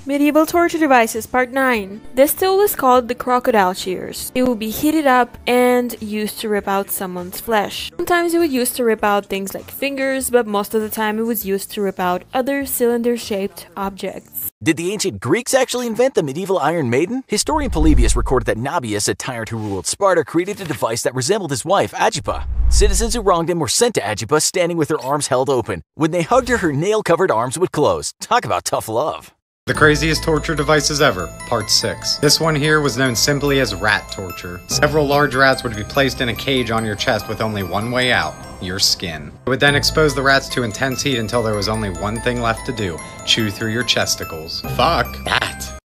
Medieval torture devices, part 9. This tool is called the crocodile shears. It will be heated up and used to rip out someone's flesh. Sometimes it was used to rip out things like fingers, but most of the time it was used to rip out other cylinder-shaped objects. Did the ancient Greeks actually invent the medieval Iron Maiden? Historian Polybius recorded that Nabius, a tyrant who ruled Sparta, created a device that resembled his wife, Agrippa. Citizens who wronged him were sent to Agrippa standing with her arms held open. When they hugged her, her nail-covered arms would close. Talk about tough love. The craziest torture devices ever, part 6. This one here was known simply as rat torture. Several large rats would be placed in a cage on your chest with only one way out, your skin. It would then expose the rats to intense heat until there was only one thing left to do, chew through your chesticles. Fuck that.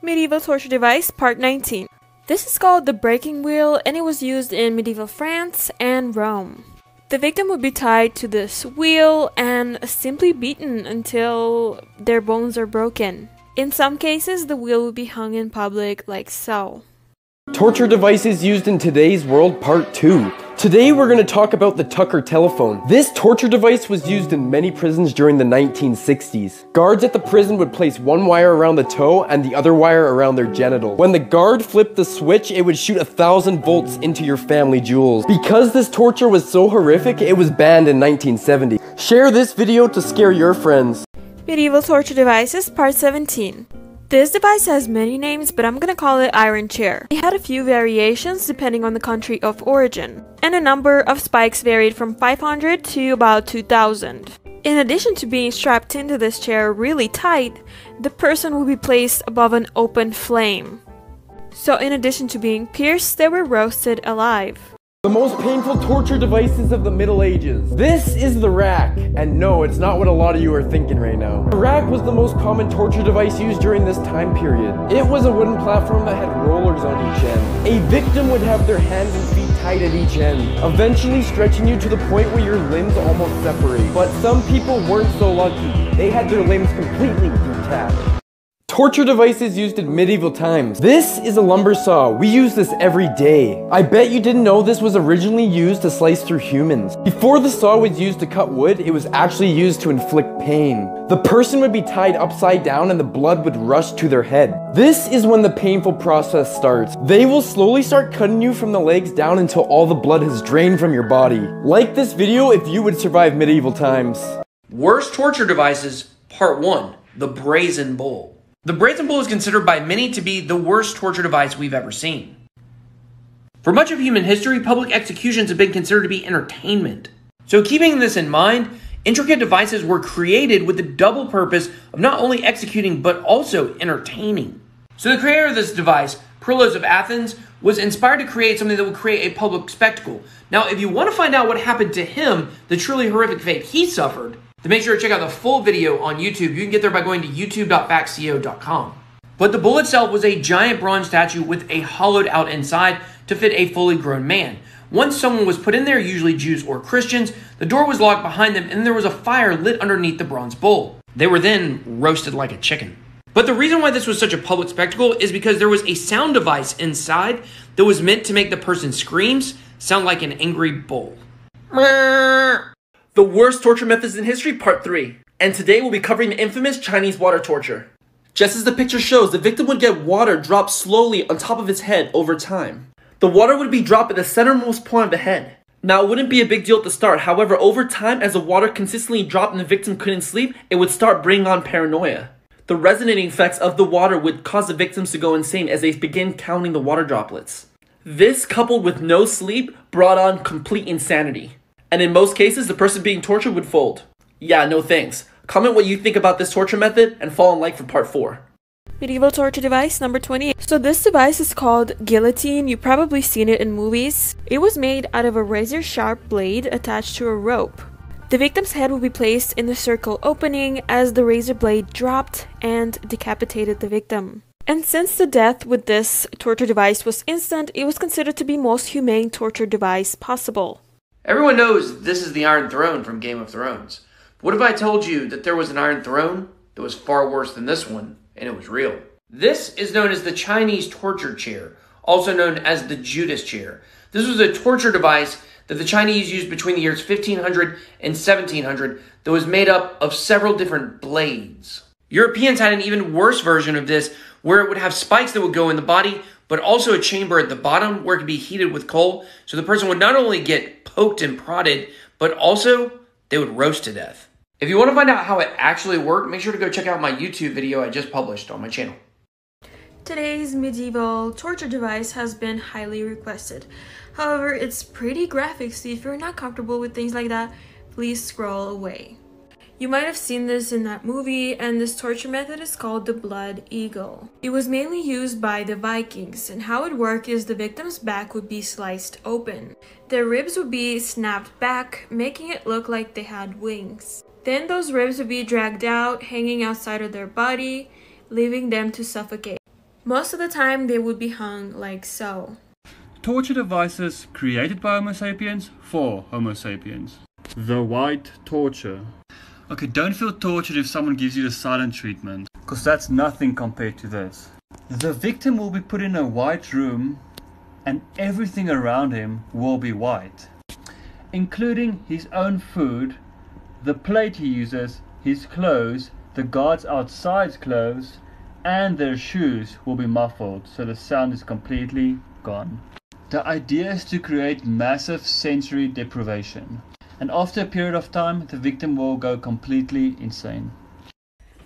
Medieval torture device, part 19. This is called the breaking wheel and it was used in medieval France and Rome. The victim would be tied to this wheel and simply beaten until their bones are broken. In some cases, the wheel would be hung in public like so. Torture devices used in today's world, part 2. Today we're going to talk about the Tucker telephone. This torture device was used in many prisons during the 1960s. Guards at the prison would place one wire around the toe and the other wire around their genital. When the guard flipped the switch, it would shoot 1,000 volts into your family jewels. Because this torture was so horrific, it was banned in 1970. Share this video to scare your friends. Medieval torture devices, part 17. This device has many names, but I'm gonna call it iron chair. It had a few variations depending on the country of origin, and a number of spikes varied from 500 to about 2,000. In addition to being strapped into this chair really tight, the person would be placed above an open flame. So in addition to being pierced, they were roasted alive. The most painful torture devices of the Middle Ages. This is the rack. And no, it's not what a lot of you are thinking right now. The rack was the most common torture device used during this time period. It was a wooden platform that had rollers on each end. A victim would have their hands and feet tied at each end, eventually stretching you to the point where your limbs almost separate. But some people weren't so lucky. They had their limbs completely detached. Torture devices used in medieval times. This is a lumber saw. We use this every day. I bet you didn't know this was originally used to slice through humans. Before the saw was used to cut wood, it was actually used to inflict pain. The person would be tied upside down and the blood would rush to their head. This is when the painful process starts. They will slowly start cutting you from the legs down until all the blood has drained from your body. Like this video if you would survive medieval times. Worst torture devices, part 1, the brazen bull. The brazen bull is considered by many to be the worst torture device we've ever seen. For much of human history, public executions have been considered to be entertainment. So keeping this in mind, intricate devices were created with the double purpose of not only executing but also entertaining. So the creator of this device, Perillos of Athens, was inspired to create something that would create a public spectacle. Now, if you want to find out what happened to him, the truly horrific fate he suffered, then make sure to check out the full video on YouTube. You can get there by going to youtube.factco.com. But the bull itself was a giant bronze statue with a hollowed out inside to fit a fully grown man. Once someone was put in there, usually Jews or Christians, the door was locked behind them and there was a fire lit underneath the bronze bull. They were then roasted like a chicken. But the reason why this was such a public spectacle is because there was a sound device inside that was meant to make the person's screams sound like an angry bull. The worst torture methods in history, part 3. And today we'll be covering the infamous Chinese water torture. Just as the picture shows, the victim would get water dropped slowly on top of his head over time. The water would be dropped at the centermost point of the head. Now, it wouldn't be a big deal at the start. However, over time, as the water consistently dropped and the victim couldn't sleep, it would start bringing on paranoia. The resonating effects of the water would cause the victims to go insane as they begin counting the water droplets. This, coupled with no sleep, brought on complete insanity. And in most cases, the person being tortured would fold. Yeah, no thanks. Comment what you think about this torture method and follow and like for part 4. Medieval torture device number 28. So this device is called guillotine. You've probably seen it in movies. It was made out of a razor-sharp blade attached to a rope. The victim's head would be placed in the circle opening as the razor blade dropped and decapitated the victim. And since the death with this torture device was instant, it was considered to be most humane torture device possible. Everyone knows this is the Iron Throne from Game of Thrones. What if I told you that there was an Iron Throne that was far worse than this one, and it was real? This is known as the Chinese torture chair, also known as the Judas chair. This was a torture device that the Chinese used between the years 1500 and 1700 that was made up of several different blades. Europeans had an even worse version of this, where it would have spikes that would go in the body, but also a chamber at the bottom where it could be heated with coal. So the person would not only get poked and prodded, but also they would roast to death. If you want to find out how it actually worked, make sure to go check out my YouTube video I just published on my channel. Today's medieval torture device has been highly requested. However, it's pretty graphic, so if you're not comfortable with things like that, please scroll away. You might have seen this in that movie, and this torture method is called the blood eagle. It was mainly used by the Vikings, and how it worked is the victim's back would be sliced open. Their ribs would be snapped back, making it look like they had wings. Then those ribs would be dragged out, hanging outside of their body, leaving them to suffocate. Most of the time, they would be hung like so. Torture devices created by Homo sapiens for Homo sapiens. The white torture. Okay, don't feel tortured if someone gives you the silent treatment, because that's nothing compared to this. The victim will be put in a white room and everything around him will be white, including his own food, the plate he uses, his clothes, the guards outside's clothes, and their shoes will be muffled so the sound is completely gone. The idea is to create massive sensory deprivation. And after a period of time, the victim will go completely insane.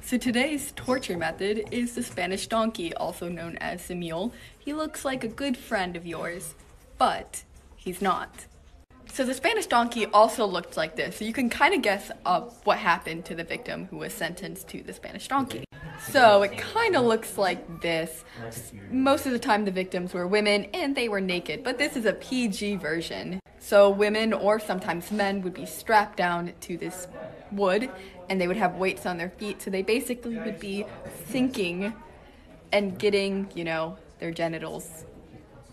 So today's torture method is the Spanish donkey, also known as the mule. He looks like a good friend of yours, but he's not. So the Spanish donkey also looked like this, so you can kind of guess what happened to the victim who was sentenced to the Spanish donkey. So it kind of looks like this. Most of the time the victims were women and they were naked, but this is a PG version. So women or sometimes men would be strapped down to this wood and they would have weights on their feet, so they basically would be sinking and getting, their genitals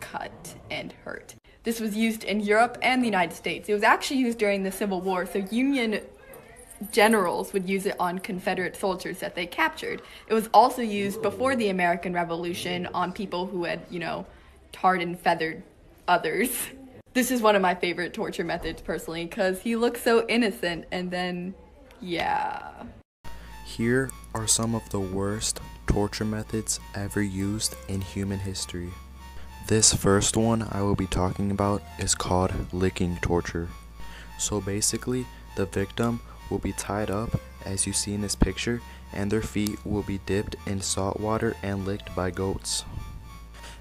cut and hurt. This was used in Europe and the United States. It was actually used during the Civil War, so Union generals would use it on Confederate soldiers that they captured. It was also used before the American Revolution on people who had, tarred and feathered others. This is one of my favorite torture methods personally, because he looks so innocent and then, yeah. Here are some of the worst torture methods ever used in human history. This first one I will be talking about is called licking torture. So basically, the victim will be tied up as you see in this picture, and their feet will be dipped in salt water and licked by goats.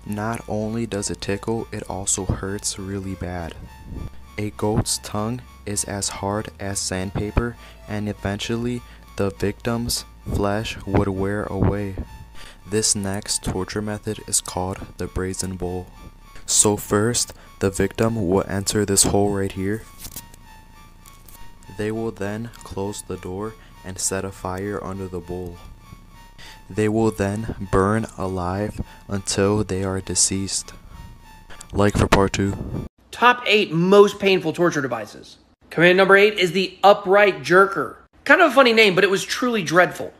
Not only does it tickle, it also hurts really bad. A goat's tongue is as hard as sandpaper, and eventually the victim's flesh would wear away. This next torture method is called the brazen bowl. So first, the victim will enter this hole right here. They will then close the door and set a fire under the bowl. They will then burn alive until they are deceased. Like for part 2. Top 8 most painful torture devices. Command number 8 is the upright jerker. Kind of a funny name, but it was truly dreadful.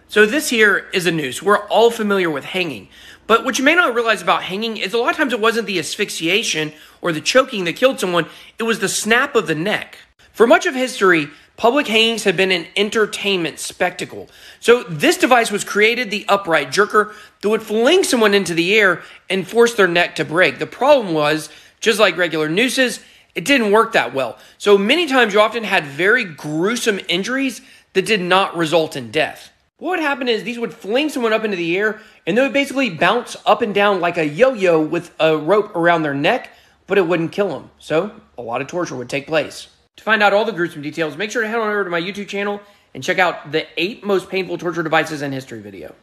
So this here is a noose. We're all familiar with hanging. But what you may not realize about hanging is a lot of times it wasn't the asphyxiation or the choking that killed someone, it was the snap of the neck. For much of history, public hangings have been an entertainment spectacle. So this device was created, the upright jerker, that would fling someone into the air and force their neck to break. The problem was, just like regular nooses, it didn't work that well. So many times you often had very gruesome injuries that did not result in death. What would happen is these would fling someone up into the air and they would basically bounce up and down like a yo-yo with a rope around their neck, but it wouldn't kill them. So a lot of torture would take place. To find out all the gruesome details, make sure to head on over to my YouTube channel and check out the 8 most painful torture devices in history video.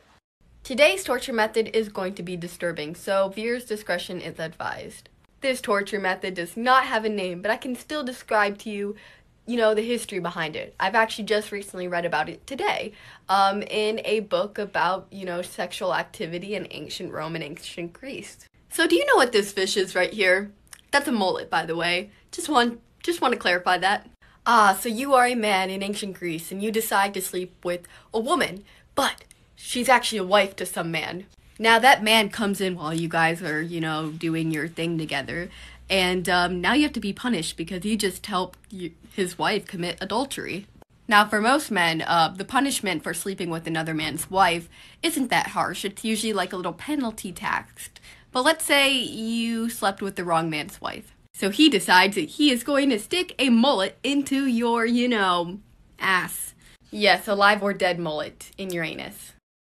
Today's torture method is going to be disturbing, so viewers' discretion is advised. This torture method does not have a name, but I can still describe to you, the history behind it. I've actually just recently read about it today in a book about, sexual activity in ancient Rome and ancient Greece. So do you know what this fish is right here? That's a mullet, by the way. Just want to clarify that. So you are a man in ancient Greece and you decide to sleep with a woman, but she's actually a wife to some man. Now that man comes in while you guys are, doing your thing together, and now you have to be punished because you just helped his wife commit adultery. Now, for most men, the punishment for sleeping with another man's wife isn't that harsh. It's usually like a little penalty taxed. But let's say you slept with the wrong man's wife. So he decides that he is going to stick a mullet into your, ass. Yes, a live or dead mullet in your anus.